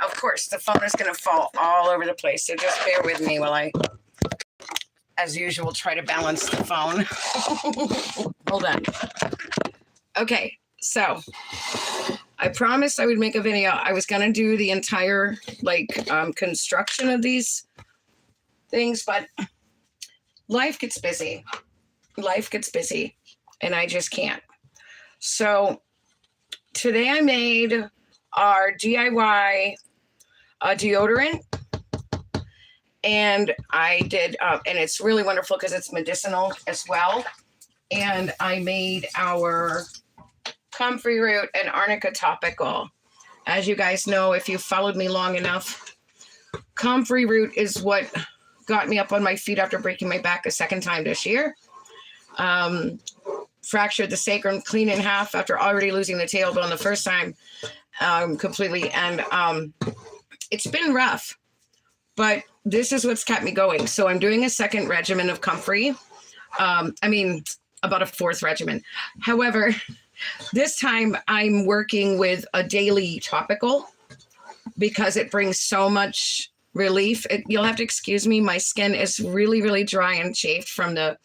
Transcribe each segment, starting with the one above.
Of course, the phone is going to fall all over the place. So just bear with me while I, as usual, try to balance the phone. Hold on. Okay, so I promised I would make a video. I was going to do the entire construction of these things, but life gets busy. Life gets busy, and I just can't. So today I made our DIY deodorant, and I did, and it's really wonderful because it's medicinal as well. And I made our comfrey root and arnica topical. As you guys know, if you followed me long enough, comfrey root is what got me up on my feet after breaking my back a second time this year. Fractured the sacrum clean in half after already losing the tailbone the first time completely. And it's been rough, but this is what's kept me going. So I'm doing a second regimen of comfrey. About a fourth regimen. However, this time I'm working with a daily topical because it brings so much relief. You'll have to excuse me. My skin is really, really dry and chafed from the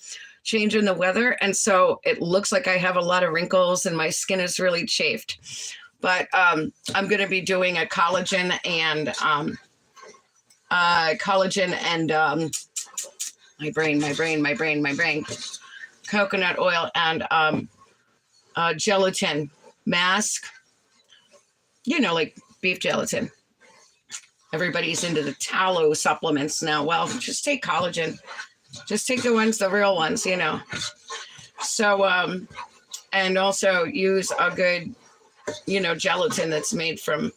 change in the weather. And so it looks like I have a lot of wrinkles and my skin is really chafed. But I'm going to be doing a collagen and my brain, coconut oil and gelatin mask, like beef gelatin. Everybody's into the tallow supplements now. Well, just take collagen. Just take the real ones, So, and also use a good, gelatin that's made from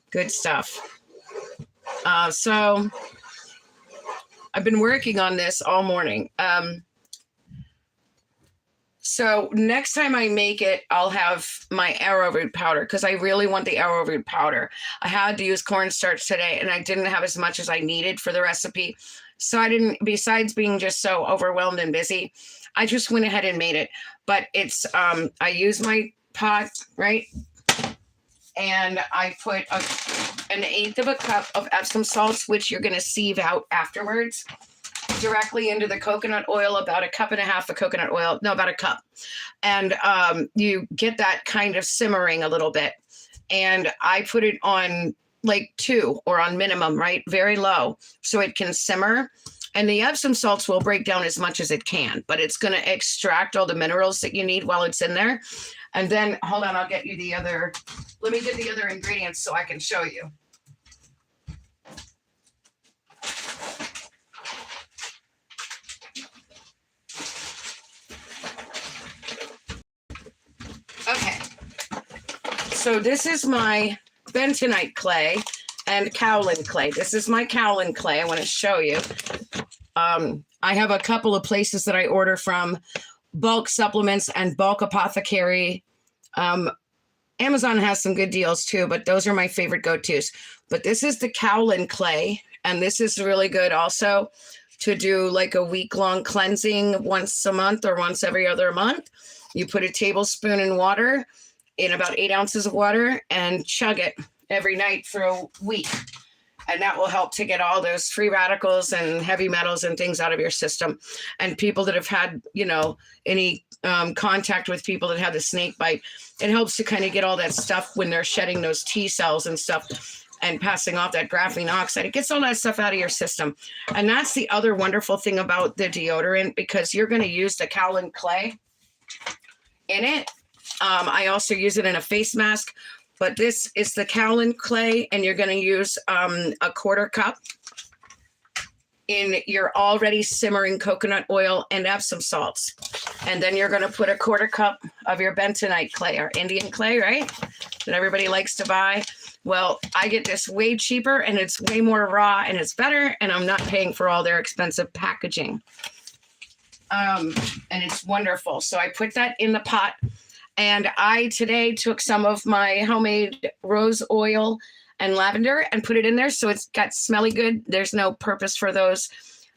good stuff. So I've been working on this all morning. So next time I make it, I'll have my arrowroot powder because I really want the arrowroot powder. I had to use cornstarch today and I didn't have as much as I needed for the recipe. So I didn't, besides being just so overwhelmed and busy, I just went ahead and made it. But it's, I use my pot, right? And I put an eighth of a cup of Epsom salts, which you're going to sieve out afterwards, directly into the coconut oil, about a cup and a half of coconut oil. No, about a cup. And you get that kind of simmering a little bit. And I put it on like 2 or on minimum, right? Very low, so it can simmer. And the Epsom salts will break down as much as it can, but it's going to extract all the minerals that you need while it's in there. And then, hold on, I'll get you the other, let me get the other ingredients so I can show you. Okay, so this is my bentonite clay and kaolin clay. This is my kaolin clay. I want to show you. I have a couple of places that I order from, Bulk Supplements and Bulk Apothecary. Amazon has some good deals too, but those are my favorite go-tos. But this is the kaolin clay, and this is really good also to do like a week-long cleansing once a month or once every other month. You put a tablespoon in water, in about 8 ounces of water, and chug it every night for a week. And that will help to get all those free radicals and heavy metals and things out of your system. And people that have had, any contact with people that have the snake bite, it helps to kind of get all that stuff when they're shedding those T cells and stuff and passing off that graphene oxide. It gets all that stuff out of your system. And that's the other wonderful thing about the deodorant, because you're going to use the kaolin clay in it. I also use it in a face mask. But this is the kaolin clay, and you're going to use a 1/4 cup in your already simmering coconut oil and Epsom salts. And then you're going to put a 1/4 cup of your bentonite clay, or Indian clay, right? That everybody likes to buy. Well, I get this way cheaper, and it's way more raw, and it's better, and I'm not paying for all their expensive packaging. And it's wonderful. So I put that in the pot. And I today took some of my homemade rose oil and lavender and put it in there. So it's got smelly good. There's no purpose for those.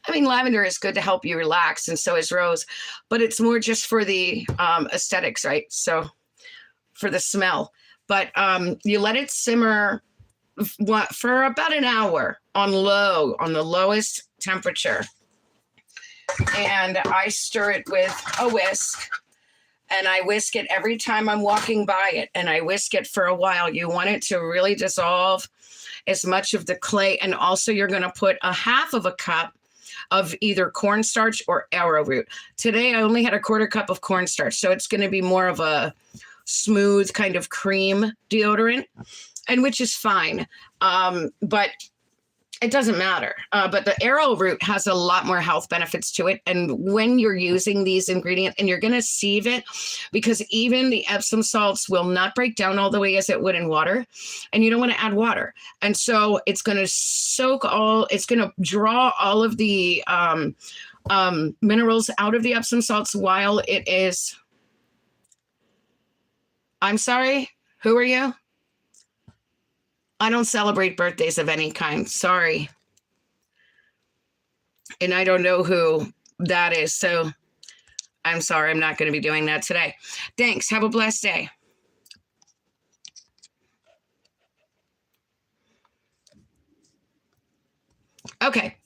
I mean, lavender is good to help you relax, and so is rose. But it's more just for the aesthetics, right? So for the smell. But you let it simmer for about an hour on the lowest temperature. And I stir it with a whisk, and I whisk it every time I'm walking by it, and I whisk it for a while. You want it to really dissolve as much of the clay. And also you're going to put a half of a cup of either cornstarch or arrowroot. Today I only had a quarter cup of cornstarch, so it's going to be more of a smooth kind of cream deodorant, and which is fine. But it doesn't matter. But the arrowroot has a lot more health benefits to it. And when you're using these ingredients, and you're going to sieve it, because even the Epsom salts will not break down all the way as it would in water. And you don't want to add water. And so it's going to it's going to draw all of the minerals out of the Epsom salts while it is. I'm sorry, who are you? I don't celebrate birthdays of any kind. Sorry. And I don't know who that is. So I'm sorry. I'm not going to be doing that today. Thanks. Have a blessed day. Okay.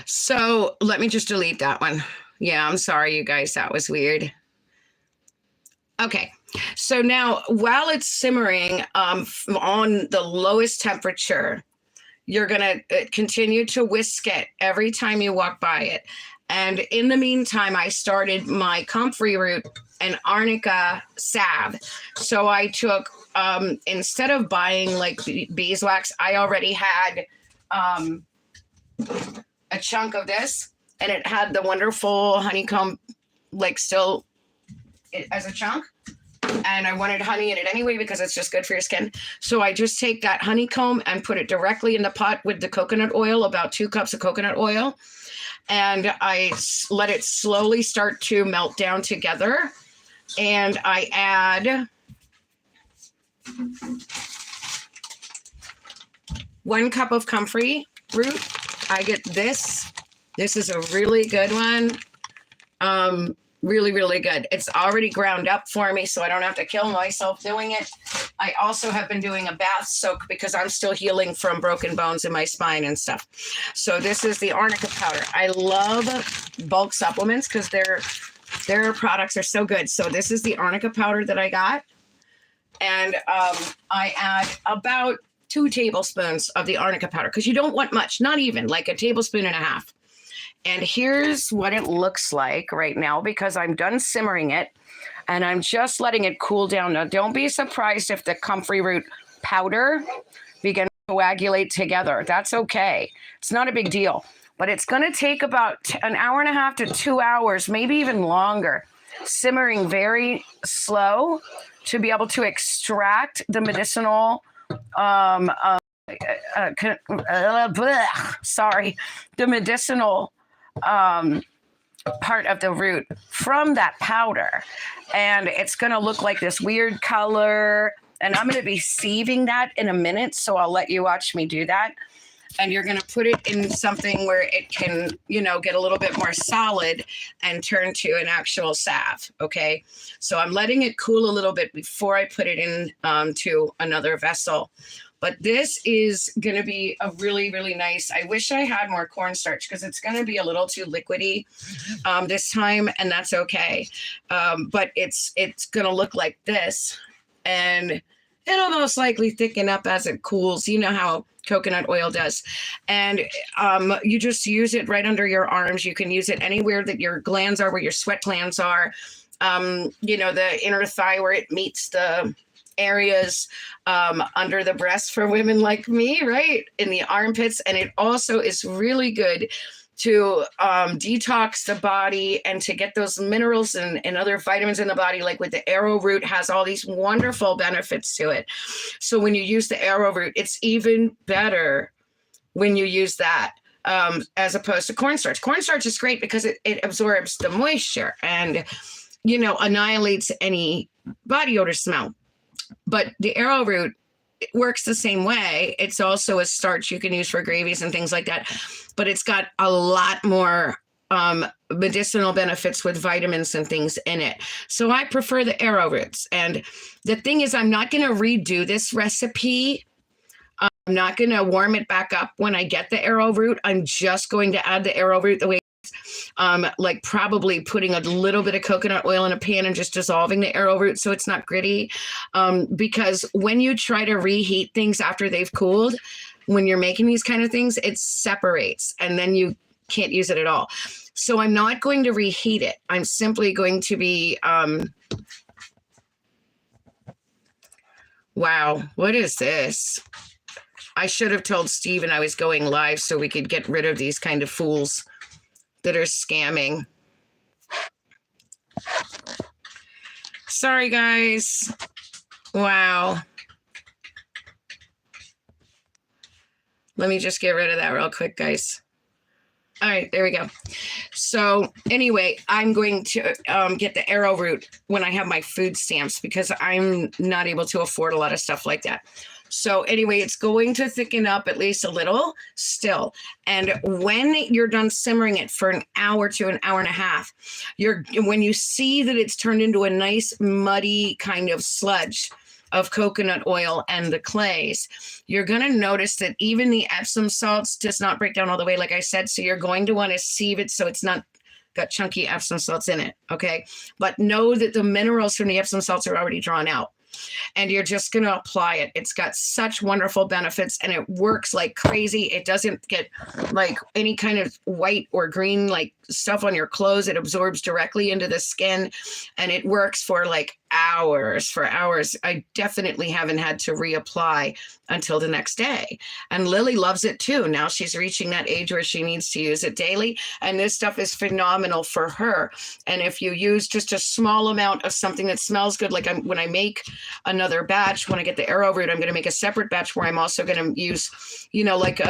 So let me just delete that one. Yeah, I'm sorry, you guys. That was weird. Okay. So now, while it's simmering on the lowest temperature, you're going to continue to whisk it every time you walk by it. And in the meantime, I started my comfrey root and arnica salve. So I took, instead of buying like beeswax, I already had a chunk of this, and it had the wonderful honeycomb, like still as a chunk. And I wanted honey in it anyway because it's just good for your skin. So I just take that honeycomb and put it directly in the pot with the coconut oil, about 2 cups of coconut oil. And I let it slowly start to melt down together. And I add 1 cup of comfrey root. I get this. This is a really good one. Really, really good. It's already ground up for me, so I don't have to kill myself doing it. I also have been doing a bath soak because I'm still healing from broken bones in my spine and stuff. So this is the arnica powder. I love bulk supplements because their products are so good. So this is the arnica powder that I got. And I add about 2 tablespoons of the arnica powder because you don't want much, not even like a tablespoon and a half. And here's what it looks like right now because I'm done simmering it and I'm just letting it cool down. Now, don't be surprised if the comfrey root powder begins to coagulate together. That's okay. It's not a big deal, but it's going to take about an hour and a half to 2 hours, maybe even longer, simmering very slow to be able to extract the medicinal the medicinal part of the root from that powder. And it's going to look like this weird color. And I'm going to be sieving that in a minute. So I'll let you watch me do that. And you're going to put it in something where it can, get a little bit more solid and turn to an actual salve. Okay. So I'm letting it cool a little bit before I put it in to another vessel. But this is going to be a really, really nice. I wish I had more cornstarch because it's going to be a little too liquidy this time, and that's okay. But it's going to look like this, and it'll most likely thicken up as it cools. You know how coconut oil does. And you just use it right under your arms. You can use it anywhere that your glands are, where your sweat glands are. The inner thigh where it meets the areas under the breast for women like me, right? In the armpits. And it also is really good to detox the body and to get those minerals and other vitamins in the body, like with the arrowroot has all these wonderful benefits to it. So when you use the arrowroot, it's even better when you use that as opposed to cornstarch. Cornstarch is great because it absorbs the moisture and, annihilates any body odor smell. But the arrowroot, it works the same way. It's also a starch you can use for gravies and things like that. But it's got a lot more medicinal benefits with vitamins and things in it. So I prefer the arrowroots. And the thing is, I'm not going to redo this recipe not going to warm it back up when I get the arrowroot. I'm just going to add the arrowroot the way like probably putting a little bit of coconut oil in a pan and just dissolving the arrowroot so it's not gritty. Because when you try to reheat things after they've cooled, when you're making these kind of things, it separates and then you can't use it at all. So I'm not going to reheat it. I'm simply going to be, wow, what is this? I should have told Steven I was going live so we could get rid of these kind of fools that are scamming. Sorry, guys. Wow. Let me just get rid of that real quick, guys. All right, there we go. So anyway, I'm going to get the arrowroot when I have my food stamps because I'm not able to afford a lot of stuff like that. So anyway, it's going to thicken up at least a little still. And when you're done simmering it for an hour to an hour and a half, when you see that it's turned into a nice muddy kind of sludge of coconut oil and the clays, you're going to notice that even the Epsom salts does not break down all the way, like I said. So you're going to want to sieve it so it's not got chunky Epsom salts in it. Okay. But know that the minerals from the Epsom salts are already drawn out. And you're just going to apply it. It's got such wonderful benefits and it works like crazy. It doesn't get like any kind of white or green like stuff on your clothes. It absorbs directly into the skin and it works for like hours. I definitely haven't had to reapply until the next day. And Lily loves it too. Now she's reaching that age where she needs to use it daily. And this stuff is phenomenal for her. And if you use just a small amount of something that smells good, like when I make another batch, when I get the arrowroot, I'm going to make a separate batch where I'm also going to use, like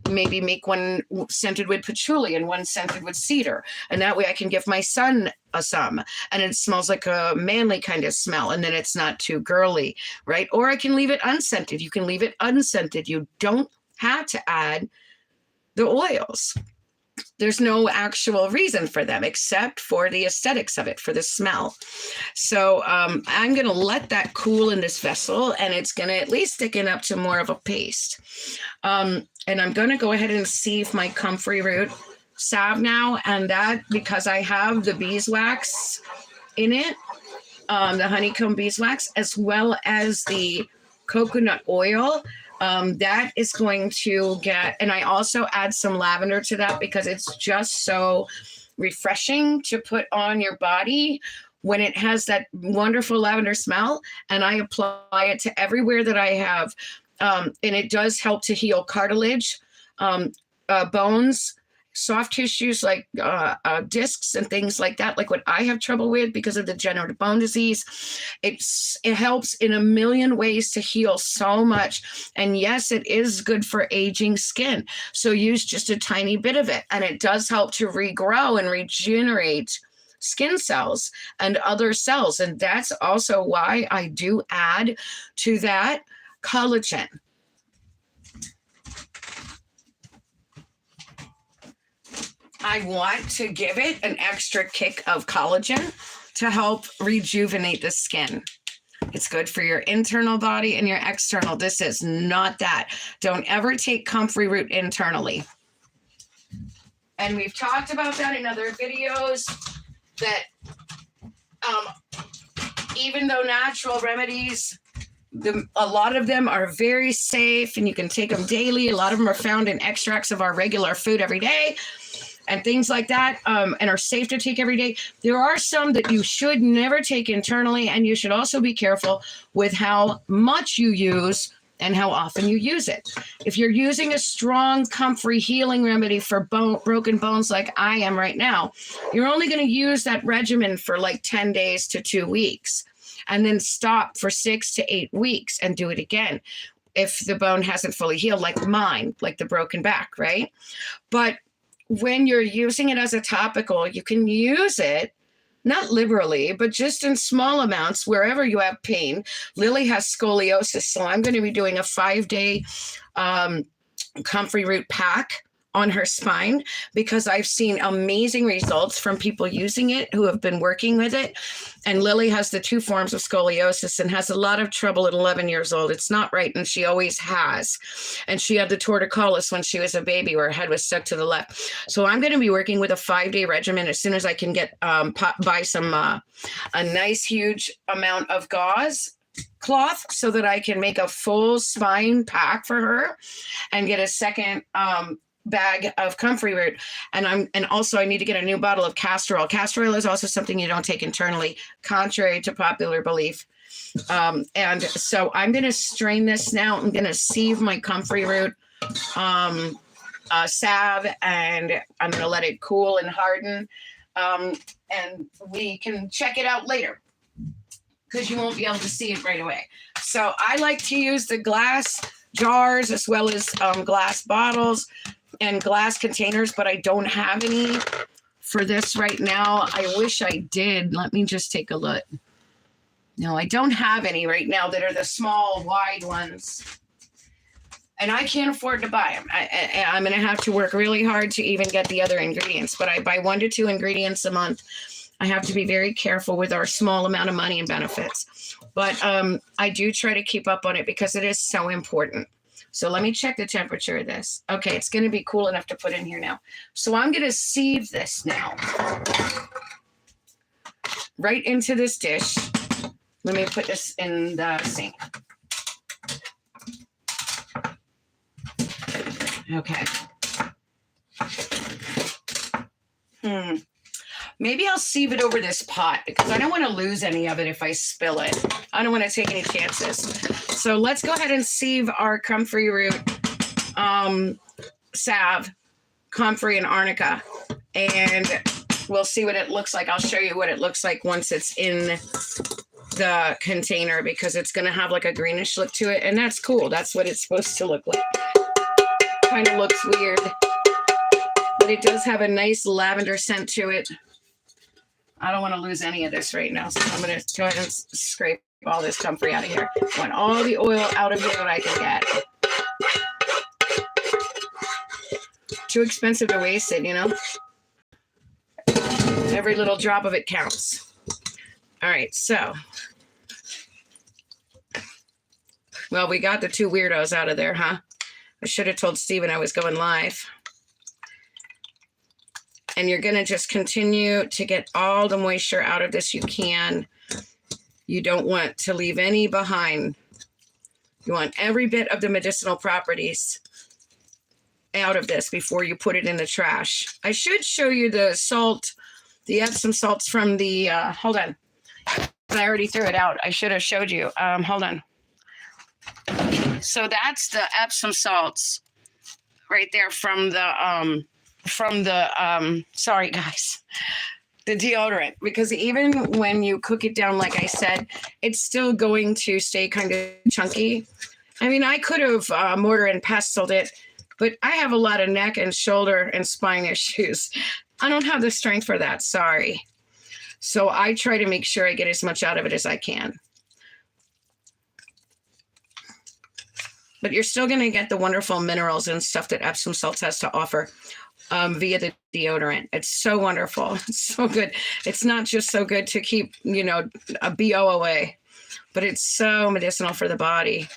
maybe make one scented with patchouli and one scented with cedar. And that way I can give my son some and it smells like a manly kind of smell and then it's not too girly, right? Or I can leave it unscented. You can leave it unscented. You don't have to add the oils. There's no actual reason for them except for the aesthetics of it, for the smell. So I'm going to let that cool in this vessel and it's going to at least thicken up to more of a paste. And I'm going to go ahead and sieve my comfrey root salve now, and that because I have the beeswax in it, the honeycomb beeswax, as well as the coconut oil, that is going to get, and I also add some lavender to that because it's just so refreshing to put on your body when it has that wonderful lavender smell. And I apply it to everywhere that I have, and it does help to heal cartilage, bones, soft tissues like discs and things like that, like what I have trouble with because of the degenerative bone disease. It helps in a million ways to heal so much. And yes, it is good for aging skin. So use just a tiny bit of it. And it does help to regrow and regenerate skin cells and other cells. And that's also why I do add to that collagen. I want to give it an extra kick of collagen to help rejuvenate the skin. It's good for your internal body and your external. This is not that. Don't ever take comfrey root internally. And we've talked about that in other videos, that even though natural remedies, a lot of them are very safe and you can take them daily. A lot of them are found in extracts of our regular food every day and things like that, and are safe to take every day. There are some that you should never take internally, and you should also be careful with how much you use and how often you use it. If you're using a strong, comfrey healing remedy for broken bones like I am right now, you're only going to use that regimen for like 10 days to 2 weeks, and then stop for 6 to 8 weeks and do it again if the bone hasn't fully healed, like mine, like the broken back, right? But when you're using it as a topical, you can use it, not liberally, but just in small amounts wherever you have pain. Lily has scoliosis, so I'm going to be doing a 5-day comfrey root pack on her spine because I've seen amazing results from people using it who have been working with it. And Lily has the 2 forms of scoliosis and has a lot of trouble at 11 years old. It's not right, and she always has. And she had the torticollis when she was a baby where her head was stuck to the left. So I'm going to be working with a 5-day regimen as soon as I can get buy some a nice huge amount of gauze cloth so that I can make a full spine pack for her and get a second bag of comfrey root. And also I need to get a new bottle of castor oil. Castor oil is also something you don't take internally, contrary to popular belief. And so I'm going to strain this now. I'm going to sieve my comfrey root salve, and I'm going to let it cool and harden. And we can check it out later, because you won't be able to see it right away. So I like to use the glass jars as well as glass bottles and glass containers, but I don't have any for this right now. I wish I did. Let me just take a look. No, I don't have any right now that are the small, wide ones. And I can't afford to buy them. I'm going to have to work really hard to even get the other ingredients, but I buy 1 to 2 ingredients a month. I have to be very careful with our small amount of money and benefits. But I do try to keep up on it because it is so important. So let me check the temperature of this. Okay, it's going to be cool enough to put in here now. So I'm going to sieve this now. Right into this dish. Let me put this in the sink. Okay. Maybe I'll sieve it over this pot because I don't want to lose any of it if I spill it. I don't want to take any chances. So let's go ahead and sieve our comfrey root, salve, comfrey, and arnica. And we'll see what it looks like. I'll show you what it looks like once it's in the container, because it's going to have like a greenish look to it. And that's cool. That's what it's supposed to look like. Kind of looks weird, but it does have a nice lavender scent to it. I don't want to lose any of this right now, so I'm going to go ahead and scrape all this comfrey out of here. I want all the oil out of here that I can get. Too expensive to waste it, you know? Every little drop of it counts. All right, so. Well, we got the 2 weirdos out of there, huh? I should have told Steven I was going live. And you're going to just continue to get all the moisture out of this you can. You don't want to leave any behind. You want every bit of the medicinal properties out of this before you put it in the trash. I should show you the salt, the Epsom salts from the, hold on. I already threw it out. I should have showed you. Hold on. So that's the Epsom salts right there from the sorry guys, the deodorant, because even when you cook it down, like I said, it's still going to stay kind of chunky. I mean, I could have mortar and pestled it, but I have a lot of neck and shoulder and spine issues. I don't have the strength for that. Sorry. So I try to make sure I get as much out of it as I can. But you're still going to get the wonderful minerals and stuff that Epsom salts has to offer via the deodorant. It's so wonderful. It's so good. It's not just so good to keep, you know, a BO away, but it's so medicinal for the body.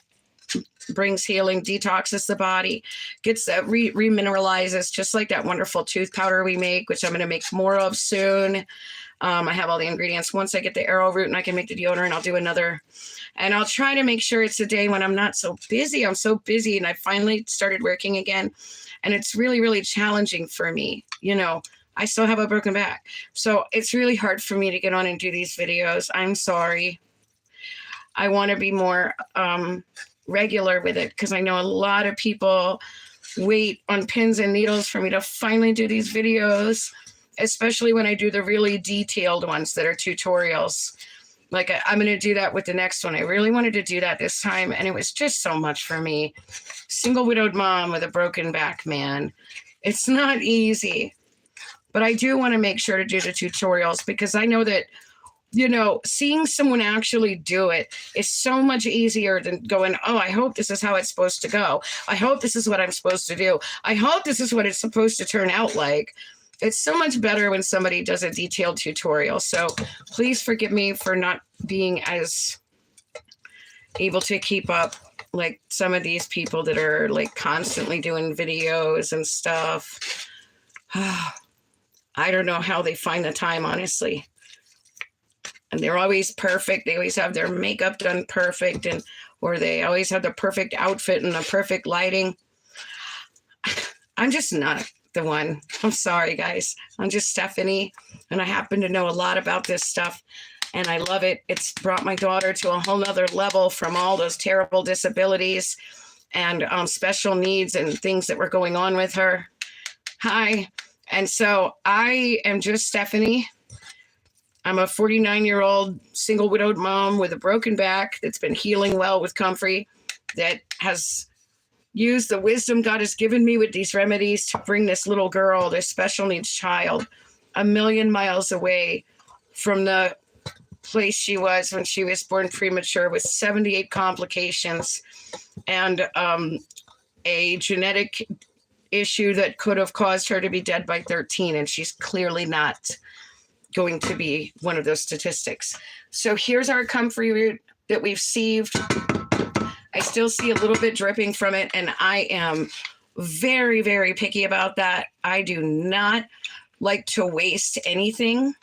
Brings healing, detoxes the body, gets that remineralizes, just like that wonderful tooth powder we make, which I'm going to make more of soon. I have all the ingredients. Once I get the arrowroot and I can make the deodorant, I'll do another. And I'll try to make sure it's a day when I'm not so busy. I'm so busy, and I finally started working again. And it's really, really challenging for me. You know, I still have a broken back. So it's really hard for me to get on and do these videos. I'm sorry. I want to be more regular with it, because I know a lot of people wait on pins and needles for me to finally do these videos, especially when I do the really detailed ones that are tutorials. Like I'm going to do that with the next one. I really wanted to do that this time, and it was just so much for me. Single widowed mom with a broken back, man. It's not easy, but I do want to make sure to do the tutorials, because I know that seeing someone actually do it is so much easier than going, oh, I hope this is how it's supposed to go. I hope this is what I'm supposed to do. I hope this is what it's supposed to turn out like. It's so much better when somebody does a detailed tutorial. So please forgive me for not being as able to keep up like some of these people that are like constantly doing videos and stuff. I don't know how they find the time, honestly. And they're always perfect. They always have their makeup done perfect, or they always have the perfect outfit and the perfect lighting. I'm just not the one. I'm sorry, guys. I'm just Stephanie, and I happen to know a lot about this stuff, and I love it. It's brought my daughter to a whole nother level from all those terrible disabilities and special needs and things that were going on with her. Hi. And so I am just Stephanie. I'm a 49-year-old single widowed mom with a broken back that's been healing well with comfrey, that has used the wisdom God has given me with these remedies to bring this little girl, this special needs child, a million miles away from the place she was when she was born premature with 78 complications and a genetic issue that could have caused her to be dead by 13. And she's clearly not going to be one of those statistics. So here's our comfrey root that we've sieved. I still see a little bit dripping from it, and I am very, very picky about that. I do not like to waste anything.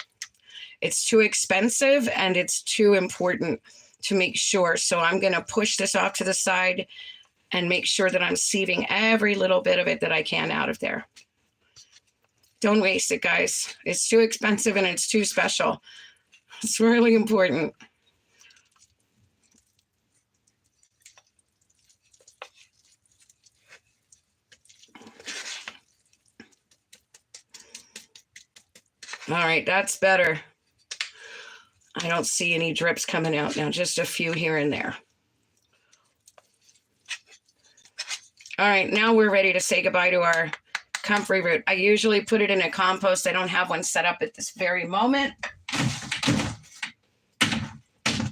It's too expensive and it's too important to make sure. So I'm going to push this off to the side and make sure that I'm sieving every little bit of it that I can out of there. Don't waste it, guys. It's too expensive and it's too special. It's really important. All right, that's better. I don't see any drips coming out now, just a few here and there. All right, now we're ready to say goodbye to our comfrey root. I usually put it in a compost. I don't have one set up at this very moment.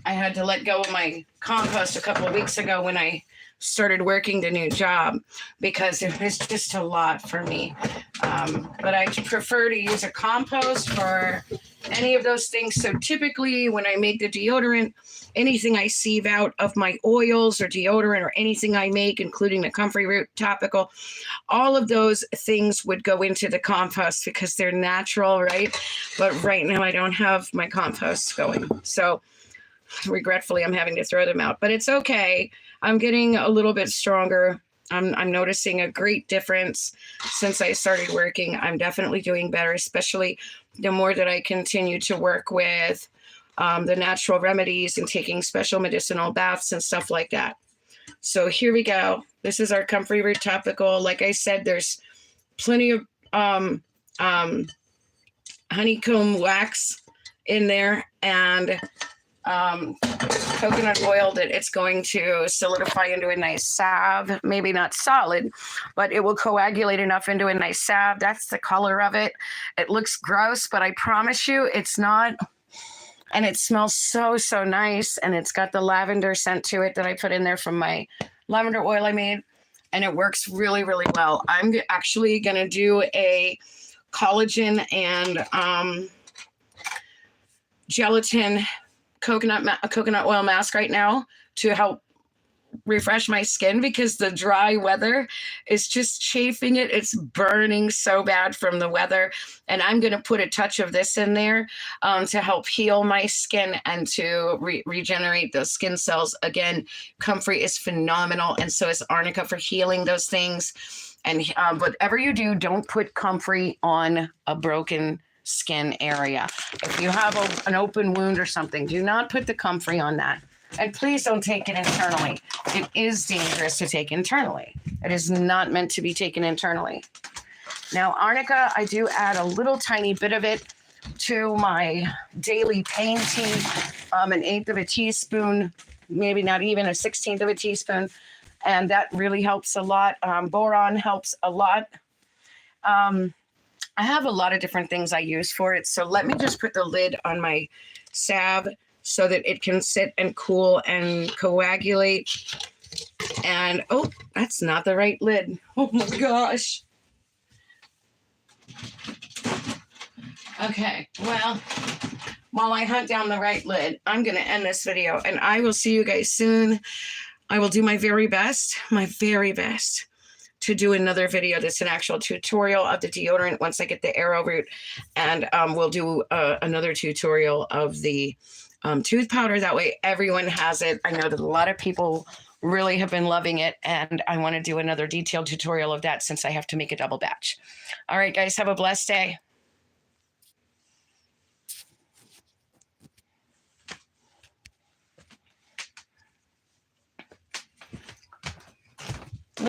I had to let go of my compost a couple of weeks ago when I started working the new job because it was just a lot for me. But I prefer to use a compost for any of those things. So typically when I make the deodorant, anything I sieve out of my oils or deodorant or anything I make, including the comfrey root topical, all of those things would go into the compost because they're natural, right? But right now I don't have my compost going. So regretfully, I'm having to throw them out, but it's okay. I'm getting a little bit stronger. I'm noticing a great difference since I started working. I'm definitely doing better, especially the more that I continue to work with the natural remedies and taking special medicinal baths and stuff like that. So here we go. This is our comfrey root topical. Like I said, there's plenty of honeycomb wax in there and coconut oil that it's going to solidify into a nice salve. Maybe not solid, but it will coagulate enough into a nice salve. That's the color of it. It looks gross, but I promise you it's not. And it smells so, so nice. And it's got the lavender scent to it that I put in there from my lavender oil I made. And it works really, really well. I'm actually going to do a collagen and gelatin coconut oil mask right now to help refresh my skin because the dry weather is just chafing it. It's burning so bad from the weather. And I'm going to put a touch of this in there to help heal my skin and to regenerate those skin cells. Again, comfrey is phenomenal. And so is arnica for healing those things. And whatever you do, don't put comfrey on a broken skin area. If you have an open wound or something, do not put the comfrey on that. And please don't take it internally. It is dangerous to take internally. It is not meant to be taken internally. Now, arnica, I do add a little tiny bit of it to my daily pain tea, an 1/8 of a teaspoon, maybe not even a 1/16 of a teaspoon. And that really helps a lot. Boron helps a lot. I have a lot of different things I use for it. So let me just put the lid on my salve so that it can sit and cool and coagulate. And oh, that's not the right lid. Oh my gosh. Okay, well, while I hunt down the right lid, I'm going to end this video, and I will see you guys soon. I will do my very best to do another video that's an actual tutorial of the deodorant once I get the arrowroot, and we'll do another tutorial of the tooth powder. That way everyone has it. I know that a lot of people really have been loving it, and I want to do another detailed tutorial of that since I have to make a double batch. All right, guys, have a blessed day.